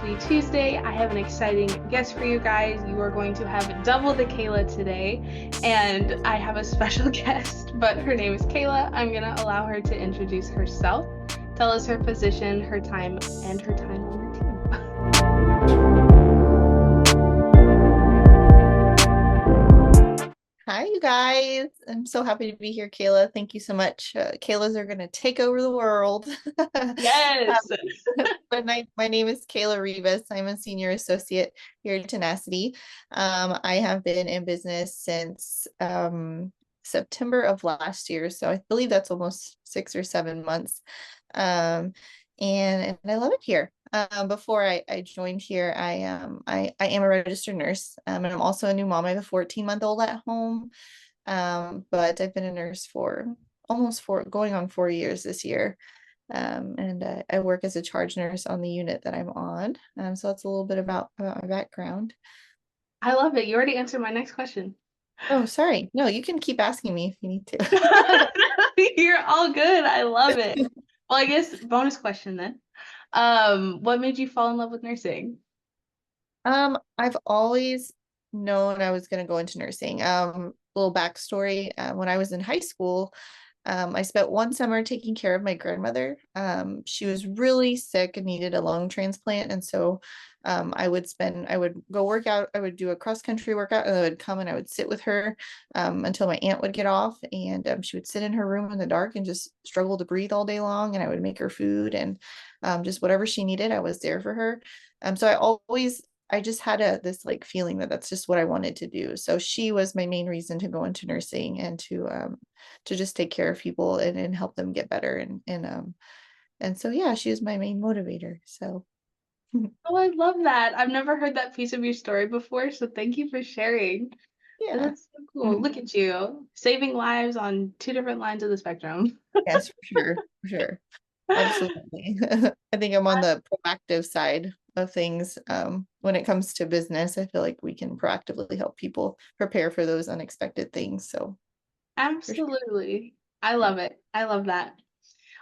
Tenacity Tuesday. I have an exciting guest for you guys. You are going to have double the Kayla today, and I have a special guest, but her name is Kayla. I'm going to allow her to introduce herself, tell us her position, her time, and her time on the team. Hi, you guys. I'm so happy to be here, Kayla. Thank you so much. Kayla's are going to take over the world. Yes. But my name is Kayla Rivas. I'm a senior associate here at Tenacity. I have been in business since September of last year. So I believe that's almost 6 or 7 months. Um, and I love it here. Before I joined here, I am a registered nurse, and I'm also a new mom. I have a 14-month-old at home, but I've been a nurse for almost going on 4 years this year. And I work as a charge nurse on the unit that I'm on. So that's a little bit about my background. I love it. You already answered my next question. Oh, sorry. No, you can keep asking me if you need to. You're all good. I love it. Well, I guess bonus question then. What made you fall in love with nursing? I've always known I was going to go into nursing. Little backstory. When I was in high school, I spent one summer taking care of my grandmother. She was really sick and needed a lung transplant. And so I would go work out, I would do a cross country workout, and I would come and I would sit with her until my aunt would get off. And she would sit in her room in the dark and just struggle to breathe all day long. And I would make her food and just whatever she needed, I was there for her. So I just had this like feeling that that's just what I wanted to do. So she was my main reason to go into nursing and to just take care of people and help them get better and so yeah, she was my main motivator. So Oh, I love that. I've never heard that piece of your story before, so thank you for sharing. yeah. That's so cool. Look at you, saving lives on two different lines of the spectrum. Yes, for sure, absolutely. I think I'm on the proactive side of things. When it comes to business, I feel like we can proactively help people prepare for those unexpected things. So for sure. Absolutely. I love it. I love that.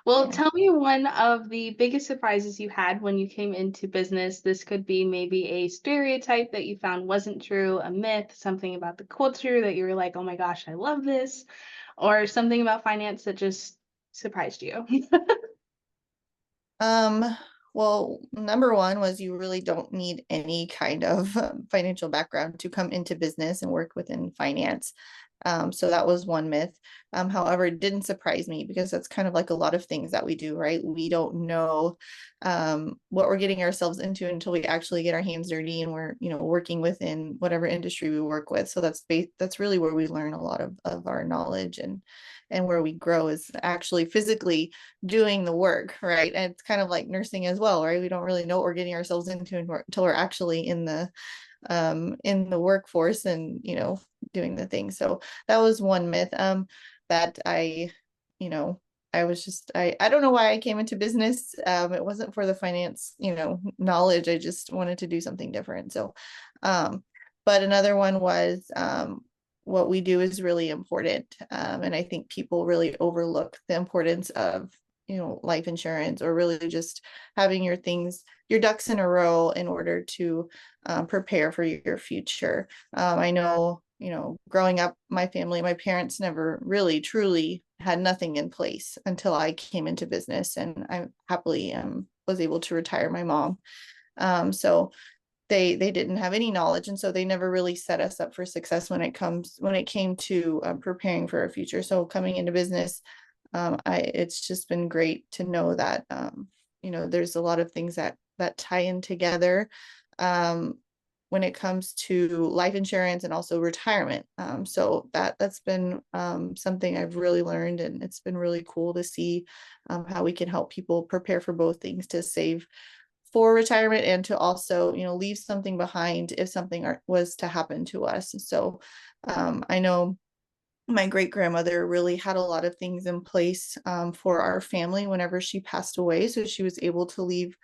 Well, Yeah. tell me one of the biggest surprises you had when you came into business. This could be maybe a stereotype that you found wasn't true, a myth, something about the culture that you were like, oh my gosh, I love this, or something about finance that just surprised you. Um, well, number one was you really don't need any kind of financial background to come into business and work within finance. So that was one myth. However, it didn't surprise me because that's kind of like a lot of things that we do, right? We don't know what we're getting ourselves into until we actually get our hands dirty and we're, working within whatever industry we work with. So that's really where we learn a lot of our knowledge and where we grow is actually physically doing the work, right? And it's kind of like nursing as well, right? We don't really know what we're getting ourselves into until we're actually in the workforce and doing the thing. So that was one myth that you know I was just I don't know why I came into business. It wasn't for the finance knowledge. I just wanted to do something different. So but another one was what we do is really important. And I think people really overlook the importance of life insurance or really just having your ducks in a row in order to prepare for your future. I know, growing up, my parents never really truly had nothing in place until I came into business, and I happily was able to retire my mom. So they didn't have any knowledge, and so they never really set us up for success when it came to preparing for our future. So coming into business, it's just been great to know that there's a lot of things that tie in together um, when it comes to life insurance and also retirement. So that's been something I've really learned, and it's been really cool to see how we can help people prepare for both things, to save for retirement and to also leave something behind if something was to happen to us. So I know my great grandmother really had a lot of things in place for our family whenever she passed away. So she was able to leave,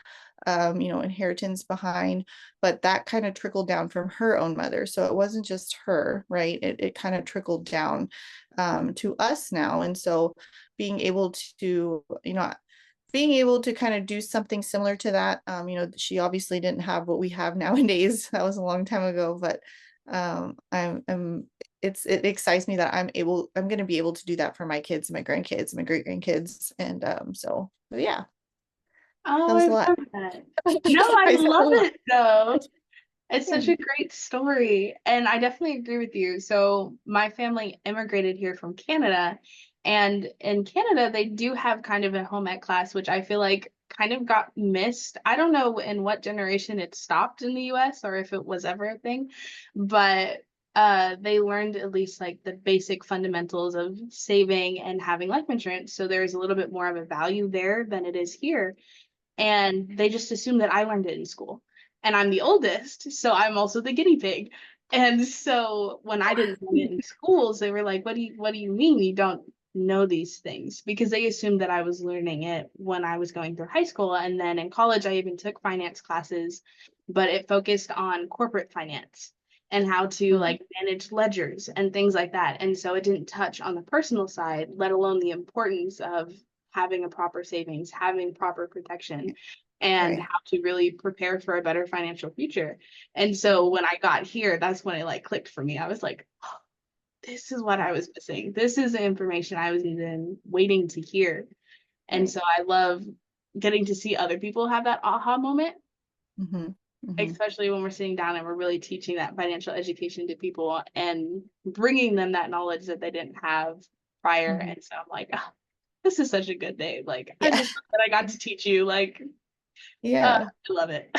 inheritance behind, but that kind of trickled down from her own mother. So it wasn't just her, right? It kind of trickled down to us now. And so being able to, being able to kind of do something similar to that, she obviously didn't have what we have nowadays. That was a long time ago, but I'm it excites me that I'm going to be able to do that for my kids, my grandkids, my great grandkids. And so but yeah, that Oh, was I a lot. love that. No, I I said a love lot. it though. It's Yeah. such a great story. And I definitely agree with you. So, my family immigrated here from Canada. And in Canada, they do have kind of a home ec class, which I feel like kind of got missed. I don't know in what generation it stopped in the US or if it was ever a thing, but they learned at least like the basic fundamentals of saving and having life insurance. So, there's a little bit more of a value there than it is here. And they just assume that I learned it in school. And I'm the oldest, so I'm also the guinea pig. And so when I didn't learn it in schools, they were like, what do you mean you don't know these things?" Because they assumed that I was learning it when I was going through high school. And then in college, I even took finance classes, but it focused on corporate finance and how to Mm, like manage ledgers and things like that. And so it didn't touch on the personal side, let alone the importance of having a proper savings, having proper protection, and right. how to really prepare for a better financial future. And so when I got here, that's when it like clicked for me. I was like, oh, this is what I was missing. This is the information I was even waiting to hear. And Right. so I love getting to see other people have that aha moment, Hmm. Hmm. especially when we're sitting down and we're really teaching that financial education to people and bringing them that knowledge that they didn't have prior. Hmm. And so I'm like, oh, this is such a good day. Like, I Yeah. just love that I got to teach you. Like, Yeah. I love it.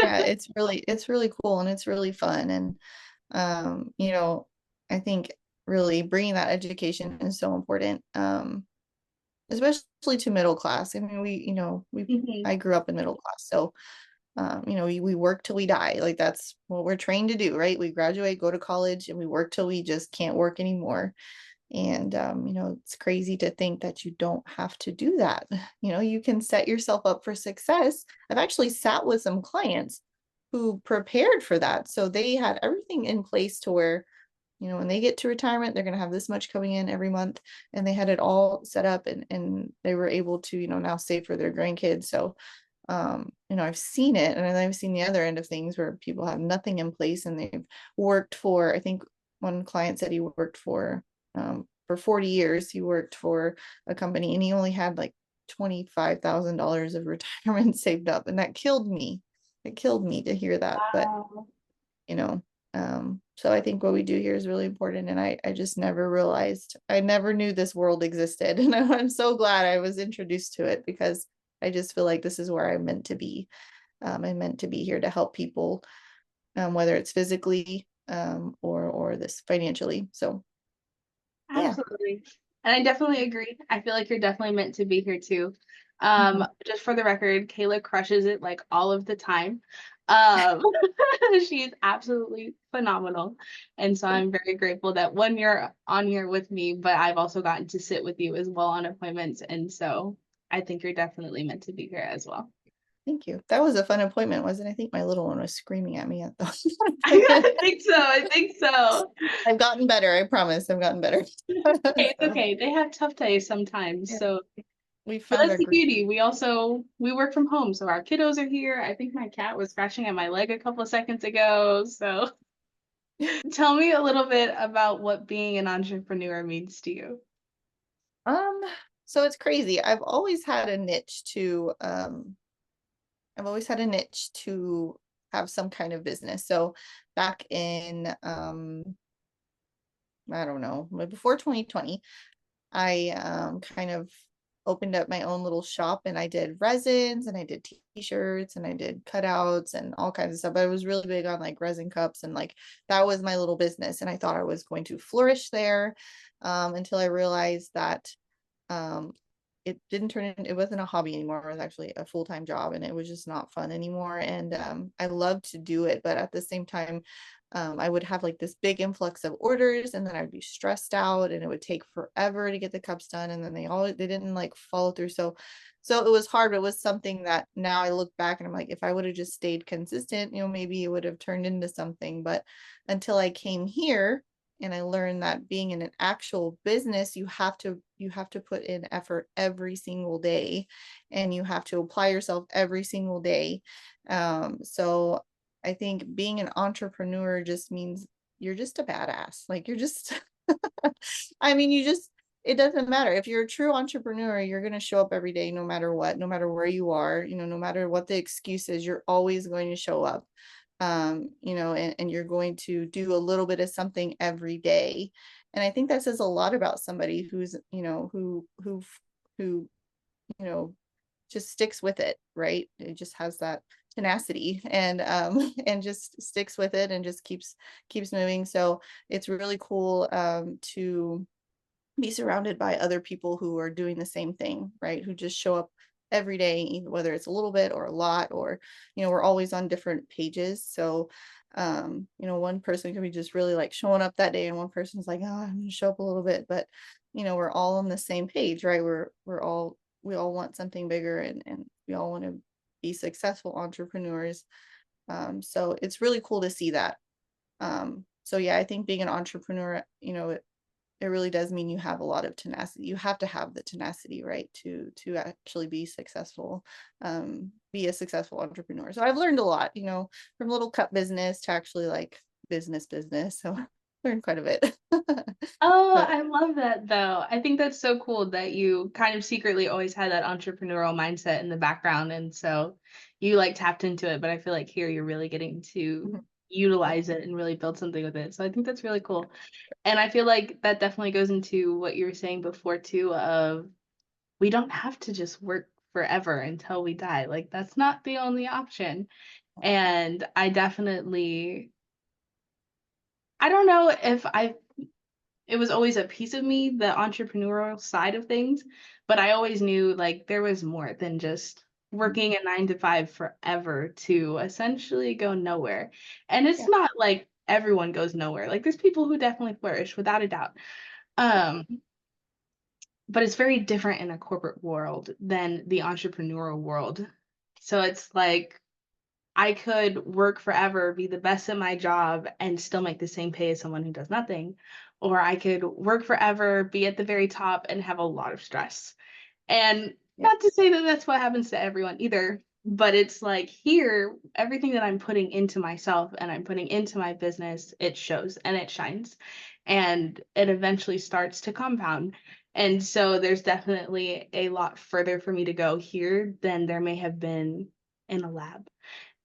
Yeah, it's really cool and it's really fun. And I think really bringing that education is so important. Especially to middle class. I mean, Mhm. I grew up in middle class, so we work till we die. Like that's what we're trained to do, right? We graduate, go to college, and we work till we just can't work anymore. And it's crazy to think that you don't have to do that. You can set yourself up for success. I've actually sat with some clients who prepared for that. So they had everything in place to where, when they get to retirement, they're going to have this much coming in every month. And they had it all set up and they were able to, now save for their grandkids. So, I've seen it and I've seen the other end of things where people have nothing in place and they've worked for, I think one client said he worked for 40 years. He worked for a company and he only had like $25,000 of retirement saved up. And that killed me. It killed me to hear that. But Wow. you know so I think what we do here is really important, and I just never realized, I never knew this world existed, and I'm so glad I was introduced to it because I just feel like this is where I'm meant to be. I'm meant to be here to help people, whether it's physically, or this financially. So yeah. Absolutely. And I definitely agree. I feel like you're definitely meant to be here too. Mhm. Just for the record, Kayla crushes it like all of the time. She's absolutely phenomenal. And so I'm very grateful that one, you're on here with me, but I've also gotten to sit with you as well on appointments. And so I think you're definitely meant to be here as well. Thank you. That was a fun appointment, wasn't it? I think my little one was screaming at me at the appointment. I think so. I think so. I've gotten better. I promise. I've gotten better. Hey, it's So okay. They have tough days sometimes. yeah, So we but found that's our the group. beauty. We work from home, so our kiddos are here. I think my cat was scratching at my leg a couple of seconds ago. So tell me a little bit about what being an entrepreneur means to you. Um, so it's crazy. I've always had a niche to have some kind of business. So back in I don't know, but before 2020, I kind of opened up my own little shop and I did resins and I did t-shirts and I did cutouts and all kinds of stuff. But I was really big on like resin cups and like that was my little business. And I thought I was going to flourish there, until I realized that um, it didn't it wasn't a hobby anymore. It was actually a full-time job and it was just not fun anymore. And I loved to do it, but at the same time, I would have like this big influx of orders and then I'd be stressed out and it would take forever to get the cups done. And then they didn't like follow through. So it was hard, but it was something that now I look back and I'm like, if I would have just stayed consistent, maybe it would have turned into something. But until I came here, And I learned that being in an actual business, you have to put in effort every single day, and you have to apply yourself every single day. So I think being an entrepreneur just means you're just a badass. Like you're just I mean, it doesn't matter. If you're a true entrepreneur, you're going to show up every day, no matter what, no matter where you are, no matter what the excuse is, you're always going to show up. And you're going to do a little bit of something every day. And I think that says a lot about somebody who's, who, you know, just sticks with it, right? It just has that tenacity and and just sticks with it and just keeps moving. So it's really cool to be surrounded by other people who are doing the same thing, right? Who just show up every day, whether it's a little bit or a lot, or, we're always on different pages. So, one person can be just really like showing up that day, and one person's like, oh, I'm gonna show up a little bit, but we're all on the same page, right? We all want something bigger, and we all want to be successful entrepreneurs. So it's really cool to see that. So yeah, I think being an entrepreneur, it really does mean you have a lot of tenacity. You have to have the tenacity, right, to actually be successful, be a successful entrepreneur. So I've learned a lot, from little cup business to actually like business. So learned quite a bit. Oh, But I love that though. I think that's so cool that you kind of secretly always had that entrepreneurial mindset in the background. And so you like tapped into it, but I feel like here you're really getting to mhm, yeah, utilize it and really build something with it. So I think that's really cool. And I feel like that definitely goes into what you were saying before too, of we don't have to just work forever until we die. Like that's not the only option. And I don't know if it was always a piece of me, the entrepreneurial side of things, but I always knew like there was more than just mhm, working a 9 to 5 forever to essentially go nowhere. And it's yeah, not like everyone goes nowhere. Like there's people who definitely flourish without a doubt. Um, but it's very different in a corporate world than the entrepreneurial world. So it's like I could work forever, be the best at my job, and still make the same pay as someone who does nothing. Or I could work forever, be at the very top, and have a lot of stress. And yeah, not to say that that's what happens to everyone either, but it's like here, everything that I'm putting into myself and I'm putting into my business, it shows and it shines. And it eventually starts to compound. And so there's definitely a lot further for me to go here than there may have been in a lab.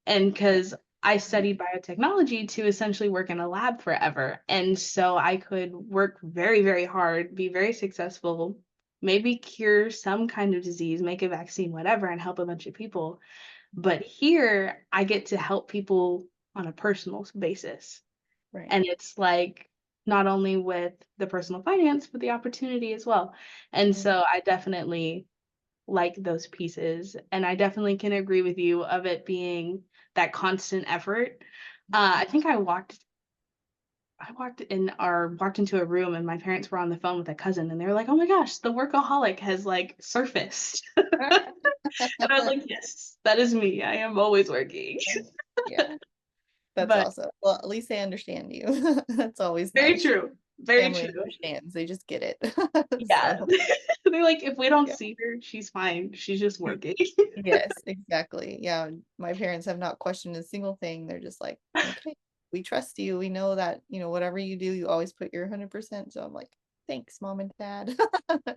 And yeah, because I mhm, studied biotechnology to essentially work in a lab forever. And so I could work very, very hard, be very successful, maybe cure some kind of disease, make a vaccine, whatever, and help a bunch of people. But here I get to help people on a personal basis. right, And it's like not only with the personal finance, but the opportunity as well. And mhm, so I definitely like those pieces. And I definitely can agree with you of it being that constant effort. I think I walked into a room and my parents were on the phone with a cousin and they were like, "Oh my gosh, the workaholic has like surfaced." And I was like, "Yes, that is me. I am always working." yeah, that's But awesome. Well, at least they understand you. That's always very nice. true. Very Family true. understands. They just get it. Yeah. So They're like, if we don't yeah. see her, she's fine. She's just working. Yes, exactly. Yeah, my parents have not questioned a single thing. They're just like, okay, we trust you. We know that, whatever you do, you always put your 100%. So I'm like, thanks, mom and dad.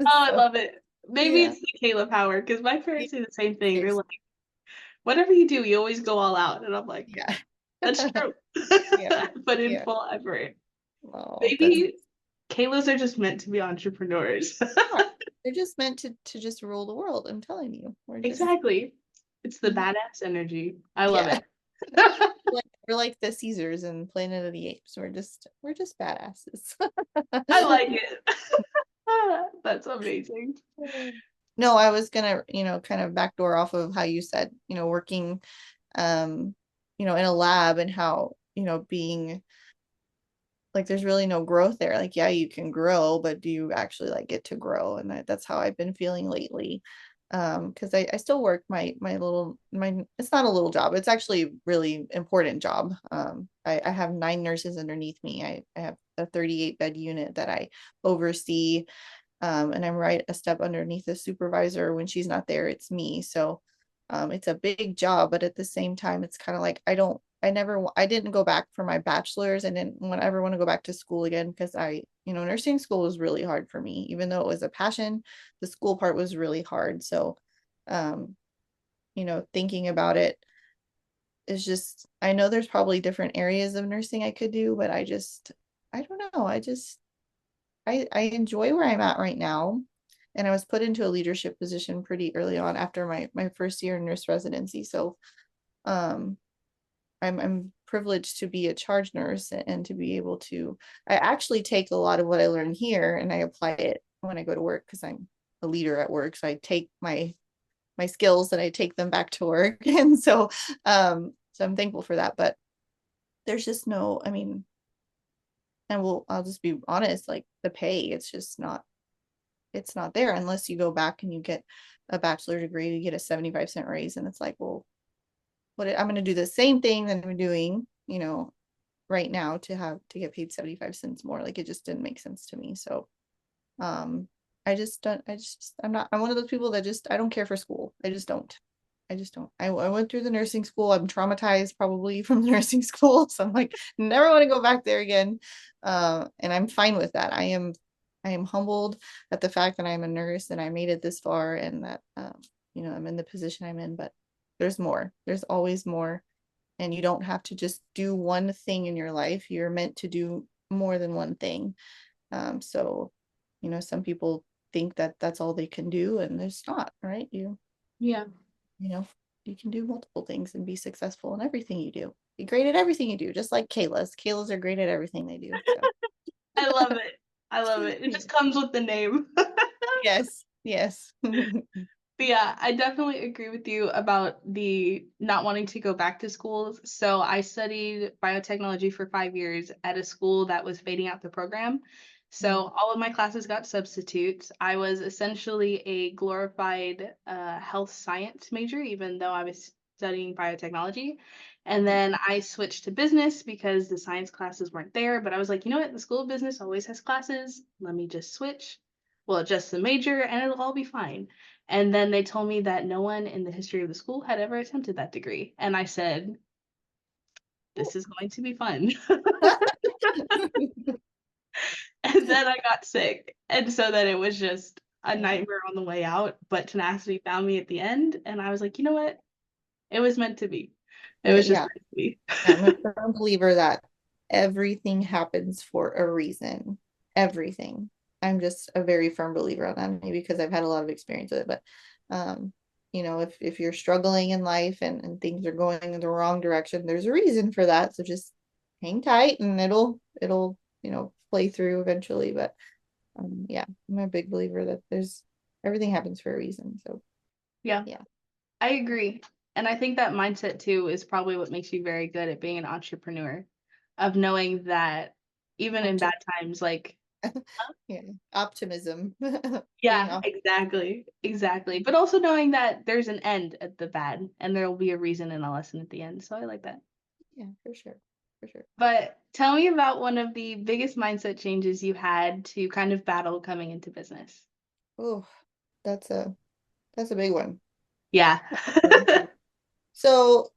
Oh, I So love it. Maybe yeah, it's the Kayla power because my yeah, parents say the same thing. They're like, seriously. whatever you do, you always go all out. And I'm like, Yeah. that's true. Yeah. But in Yeah. full effort. Oh, that's Maybe Kayla's are just meant to be entrepreneurs. yeah. They're just meant to just rule the world. I'm telling you. We're just Exactly. It's the mhm. badass energy. I love Yeah. it. We're like the Caesars in Planet of the Apes. We're just badasses. I like it. That's amazing. No, I was gonna, kind of backdoor off of how you said, working, um, in a lab, and how, being like there's really no growth there. Like, yeah, you can grow, but do you actually like get to grow? And that's how I've been feeling lately. because I still work my it's not a little job. It's actually a really important job. I have 9 nurses underneath me. I have a 38 bed unit that I oversee. And I'm right a step underneath the supervisor. When she's not there, it's me. So it's a big job, but at the same time, it's kind of like I didn't go back for my bachelor's. I didn't ever want to go back to school again because nursing school was really hard for me. Even though it was a passion, the school part was really hard. So, um, thinking about it is just, I know there's probably different areas of nursing I could do, but I don't know. I enjoy where I'm at right now. And I was put into a leadership position pretty early on after my first year in nurse residency. So um I'm privileged to be a charge nurse and to be able to I actually take a lot of what I learn here and I apply it when I go to work because I'm a leader at work. So I take my skills and I take them back to work. And so I'm thankful for that. But there's just no, I mean, I'll just be honest, like the pay, it's not there unless you go back and you get a bachelor degree, you get a 75-cent raise. And it's like, well, I'm going to do the same thing that I'm doing, right now to get paid 75 cents more. Like it just didn't make sense to me. So, I'm one of those people that I don't care for school. I just don't. I went through the nursing school. I'm traumatized probably from the nursing school. So I'm like, never want to go back there again. And I'm fine with that. I am humbled at the fact that I'm a nurse and I made it this far and that, I'm in the position I'm in, but there's more. There's always more. And you don't have to just do one thing in your life. You're meant to do more than one thing. So, some people think that that's all they can do and it's not, right? Yeah. You know, you can do multiple things and be successful in everything you do. Be great at everything you do, just like Kayla's. Kayla's are great at everything they do. So. I love it. I love it. It just comes with the name. Yes, yes. But yeah, I definitely agree with you about the not wanting to go back to schools. So I studied biotechnology for 5 years at a school that was fading out the program. So all of my classes got substitutes. I was essentially a glorified health science major, even though I was studying biotechnology. And then I switched to business because the science classes weren't there. But I was like, you know what? The School of Business always has classes. Let me just switch. Well, adjust the major and it'll all be fine. And then they told me that no one in the history of the school had ever attempted that degree. And I said, this is going to be fun. And then I got sick. And so then it was just a nightmare on the way out. But Tenacity found me at the end. And I was like, you know what? It was meant to be. It was just Yeah, meant to be. I'm a firm believer that everything happens for a reason. Everything. I'm just a very firm believer on that, maybe because I've had a lot of experience with it. But if you're struggling in life and things are going in the wrong direction, there's a reason for that. So just hang tight and it'll play through eventually. But yeah, I'm a big believer that there's everything happens for a reason. So Yeah, yeah. I agree. And I think that mindset too is probably what makes you very good at being an entrepreneur, of knowing that even in Optim bad times, like, yeah. Optimism. Being yeah, exactly. Exactly. But also knowing that there's an end at the bad and there will be a reason and a lesson at the end. So I like that. yeah, for sure. For sure. But tell me about one of the biggest mindset changes you had to kind of battle coming into business. Oh, that's a big one. Yeah. So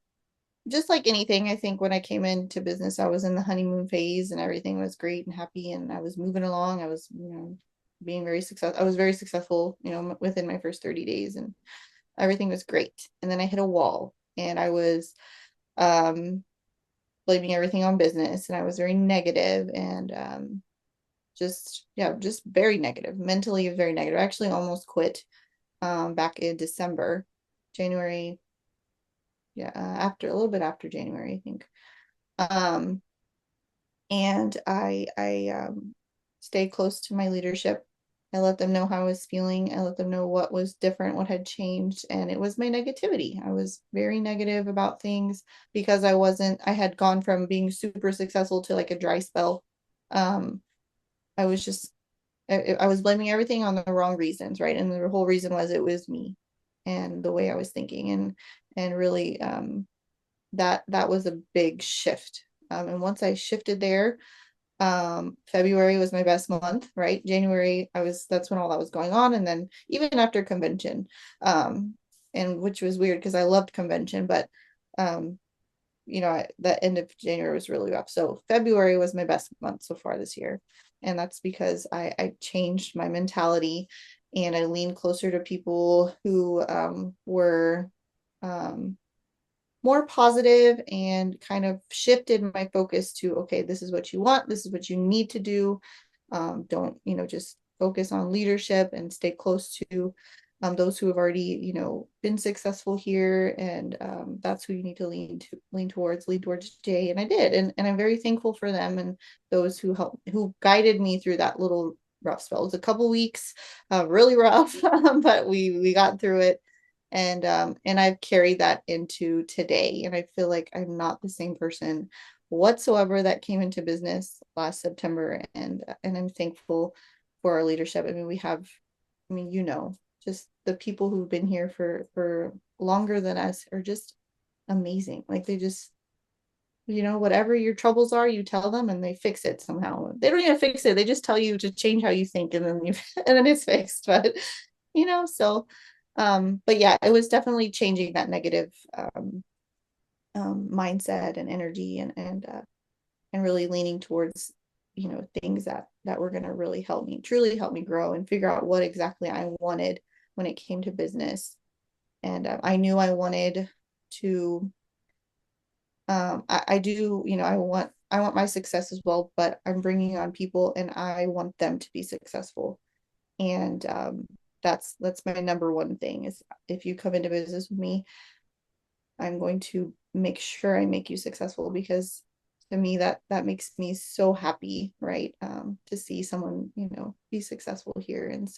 just like anything, I think when I came into business, I was in the honeymoon phase and everything was great and happy and I was moving along. I was, being very successful. I was very successful, within my first 30 days and everything was great. And then I hit a wall and I was um blaming everything on business and I was very negative and just very negative, mentally very negative. I actually almost quit back in December, January, yeah, after a little bit after January, I think. Um, and I stayed close to my leadership. I let them know how I was feeling. I let them know what was different, what had changed, and it was my negativity. I was very negative about things because I had gone from being super successful to like a dry spell. Um, I was just I was blaming everything on the wrong reasons, right? And the whole reason was it was me. and the way I was thinking, and really that was a big shift. And once I shifted there, February was my best month, right? January, that's when all that was going on. And then even after convention, and which was weird because I loved convention, but um, the end of January was really rough. So February was my best month so far this year. And that's because I changed my mentality and I leaned closer to people who were um, more positive and kind of shifted my focus to, okay, this is what you want, this is what you need to do. Don't, just focus on leadership and stay close to those who have already, been successful here. And that's who you need to lean towards Jay. And I did. And I'm very thankful for them and those who who guided me through that little rough spell. It was a couple weeks, really rough, but we got through it. And I've carried that into today. And I feel like I'm not the same person whatsoever that came into business last September. And I'm thankful for our leadership. I mean, just the people who've been here for longer than us are just amazing. Like they just, whatever your troubles are, you tell them and they fix it somehow. They don't even fix it. They just tell you to change how you think and then and then it's fixed. But so but yeah, it was definitely changing that negative mindset and energy and really leaning towards things that were going to really truly help me grow and figure out what exactly I wanted when it came to business. And I knew I wanted to I do, I want my success as well, but I'm bringing on people and I want them to be successful. And that's my number one thing is if you come into business with me, I'm going to make sure I make you successful because to me that makes me so happy, right? To see someone, be successful here. And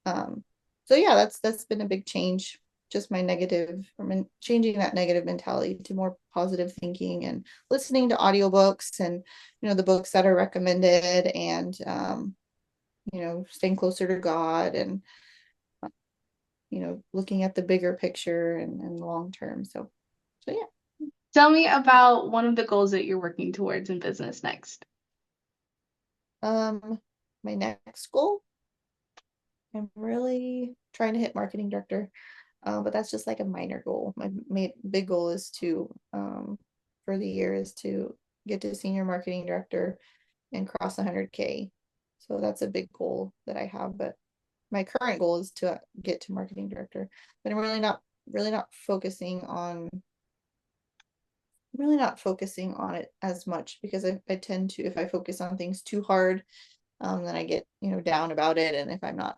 um so yeah, that's been a big change. Just my negative, changing that negative mentality to more positive thinking and listening to audiobooks and the books that are recommended and staying closer to God and looking at the bigger picture and long term. So yeah. Tell me about one of the goals that you're working towards in business next. My next goal, I'm really trying to hit marketing director, but that's just like a minor goal. My big goal is to, for the year, is to get to senior marketing director and cross 100K. So that's a big goal that I have. But my current goal is to get to marketing director. But I'm really not focusing on it as much because I tend to, if I focus on things too hard, then I get down about it, and if I'm not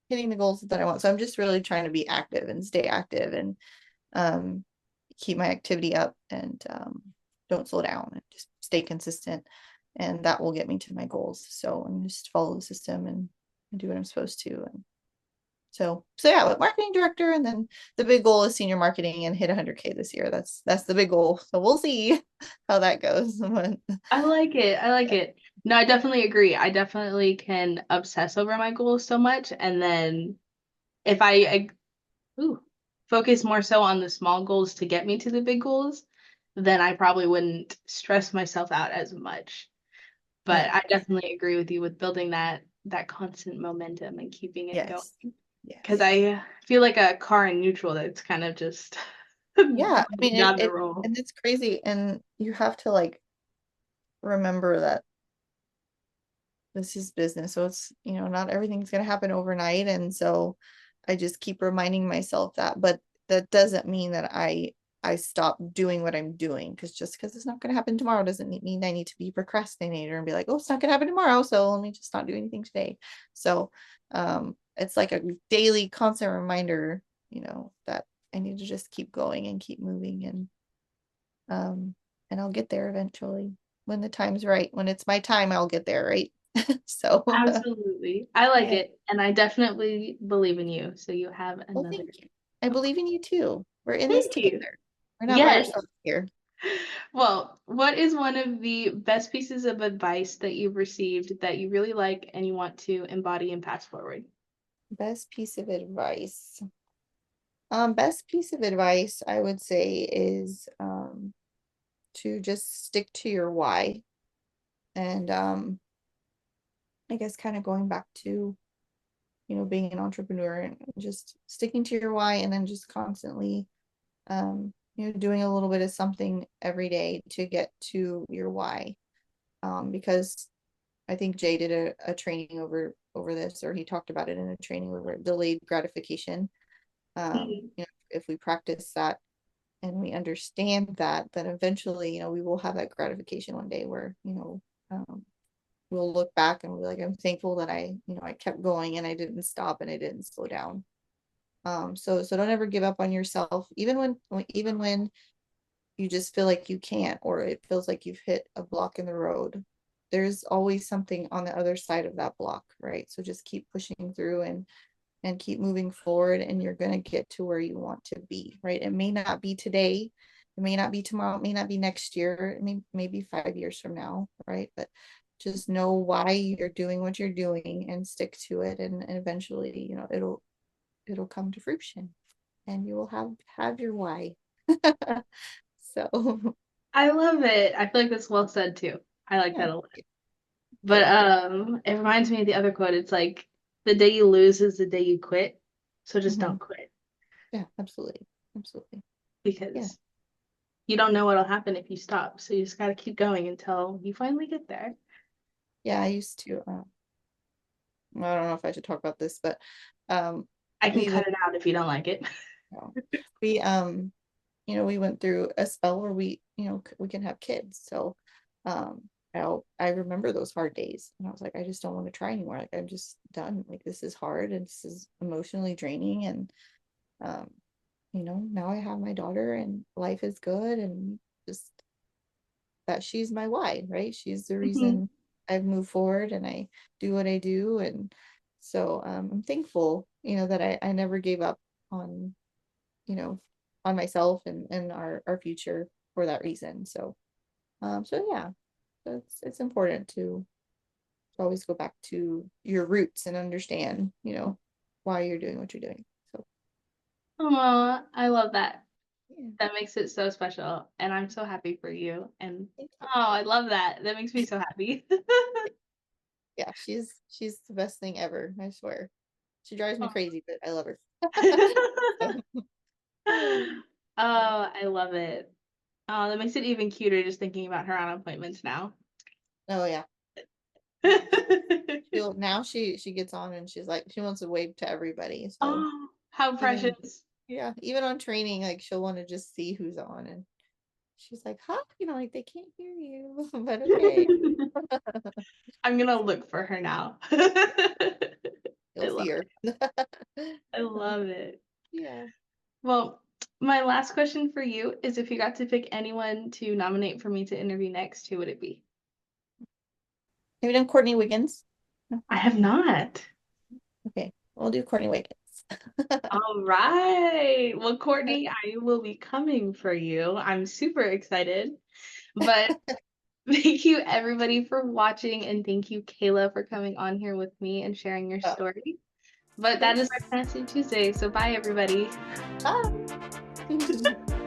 hitting the goals that I want. So I'm just really trying to be active and stay active and um, keep my activity up and don't slow down and just stay consistent, and that will get me to my goals. So I'm just follow the system and do what I'm supposed to. And so yeah, with marketing director, and then the big goal is senior marketing and hit 100K this year. That's the big goal. So we'll see how that goes. I like it. I like it. No, I definitely agree. I definitely can obsess over my goals so much. And then if I focus more so on the small goals to get me to the big goals, then I probably wouldn't stress myself out as much. But Yeah. I definitely agree with you with building that constant momentum and keeping it going. Yes. Because Yes. I feel like a car in neutral that's kind of just Yeah. I mean, down the roll. and it's crazy, and you have to like remember that this is business. So it's, not everything's going to happen overnight. And so I just keep reminding myself that, but that doesn't mean that I stop doing what I'm doing because just because it's not going to happen tomorrow doesn't mean I need to be procrastinator and be like, oh, it's not going to happen tomorrow. So let me just not do anything today. So it's like a daily constant reminder, that I need to just keep going and keep moving and I'll get there eventually when the time's right. When it's my time, I'll get there, right? So Absolutely. I like yeah. it. And I definitely believe in you. So you have Well, another. thank you. I believe in you too. We're in this Thank you. together. We're not by Yes. ourselves here. Well, what is one of the best pieces of advice that you've received that you really like and you want to embody and pass forward? Best piece of advice. Best piece of advice I would say is to just stick to your why. And I guess kind of going back to, being an entrepreneur and just sticking to your why and then just constantly doing a little bit of something every day to get to your why. Because I think Jay did a training over this, or he talked about it in a training over delayed gratification. Mhm. If we practice that and we understand that, then eventually, we will have that gratification one day where, we'll look back and we'll be like, I'm thankful that I kept going and I didn't stop and I didn't slow down. So don't ever give up on yourself, even when you just feel like you can't, or it feels like you've hit a block in the road. There's always something on the other side of that block, right? So just keep pushing through and keep moving forward, and you're going to get to where you want to be, right? It may not be today, it may not be tomorrow, it may not be next year, maybe 5 years from now, right? But just know why you're doing what you're doing and stick to it, and eventually, it'll come to fruition, and you will have your why. So I love it. I feel like that's well said too. I like yeah, that a lot. But good. it reminds me of the other quote. It's like the day you lose is the day you quit. So just Mhm. don't quit Yeah, absolutely, absolutely. Yeah, because you don't know what'll happen if you stop. So you just got to keep going until you finally get there. yeah. I used to. I don't know if I should talk about this, but um, I can we cut went. it out if you don't like it. We we went through a spell where we can have kids. So I remember those hard days, and I was like, I just don't want to try anymore. Like, I'm just done. Like, this is hard and this is emotionally draining. And um now I have my daughter and life is good, and just that she's my why, right? She's the Mhm. reason I've moved forward and I do what I do. And so I'm thankful, that I never gave up on, you know, on myself and our future for that reason. So yeah, it's important to always go back to your roots and understand, why you're doing what you're doing. So Oh, I love that. yeah, That makes it so special. And I'm so happy for you. And thank oh, you. I love that. That makes me so happy. Yeah, she's the best thing ever, I swear. She drives me crazy, but I love her. So, Oh, I love it. Oh, that makes it even cuter just thinking about her on appointments now. oh yeah. She gets on and she's like she wants to wave to everybody. So Oh, how even precious. yeah, even on training, like she'll want to just see who's on, and she's like, huh, like they can't hear you, but okay. I'm gonna look for her now. I You'll see love her. it. I love it. Yeah. Well, my last question for you is if you got to pick anyone to nominate for me to interview next, who would it be? Have you done Courtney Wiggins? No? I have not. Okay, we'll do Courtney Wiggins. All right. Well, Courtney, I will be coming for you. I'm super excited. But thank you everybody for watching, and thank you, Kayla, for coming on here with me and sharing your Oh, story. But that thank is you. our Tenacity Tuesday. So bye everybody. Bye.